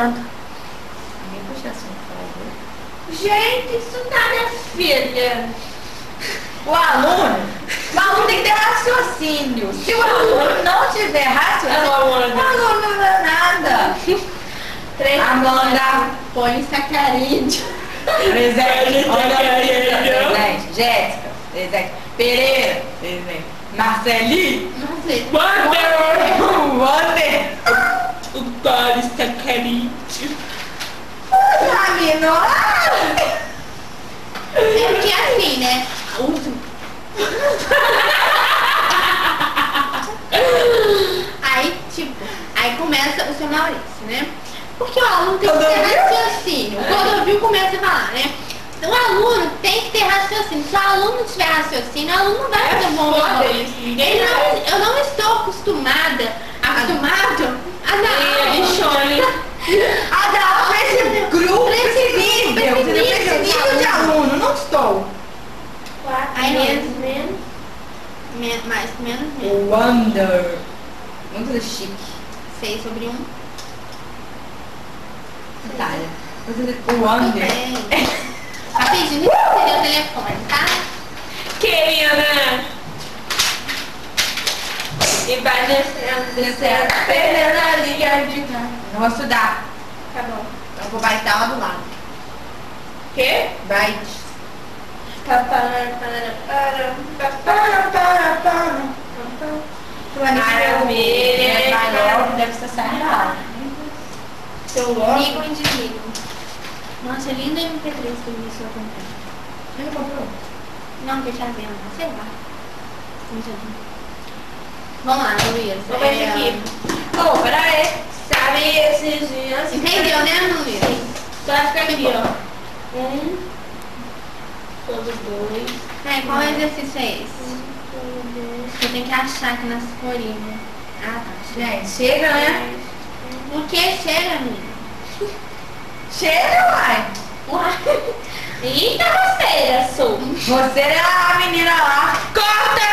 Alguém puxa assim, por favor. Gente, isso tá, minha filha. O aluno tem que ter raciocínio. Se o aluno não tiver raciocínio, o aluno não dá nada. Amanda, Põe sacarídeo. presente. Presente. Jéssica, presente. Pereira, presente. Marcelinho, Wander. O Dori Sacarite. Camino. É porque assim, né? Aí, tipo, aí começa o seu Maurício, né? Porque o aluno tem que ter raciocínio. O Clodovil começa a falar, né? O aluno tem que ter raciocínio. Se o aluno não tiver raciocínio, o aluno não vai fazer um bom trabalho. Eu não estou acostumado a dar A dar pra esse grupo, pra esse nível de aluno, não estou. Aí menos. Wonder. Muito chique. 6 sobre 1. Itália. Wonder. Rapidinho, seria o telefone, tá? Querida. E vai descendo, perdendo a liga de cá. Não vou estudar. Tá bom. Então eu vou baitar lá do lado. Quê? Bite. Maravilha. Maior deve estar saindo lá. Seu logo. Ligo e desligo. Nossa, lindo MP3 que eu vi só comprar. Ele comprou? Não, que eu já vendo, sei lá. Não sei. Vamos lá, Luísa. Vamos ver esse aqui. Ô, peraí. Sabe esses dias? Entendeu, né, Luísa? Sim. Só vai ficar aqui, ó. 1, todos 2. É, qual exercício é esse? Eu tenho que achar aqui nas corinhas. Ah, tá. Gente, chega, né? O que chega, menina? Chega, uai. Eita, rasteira, sou. Você é a menina lá. Corta!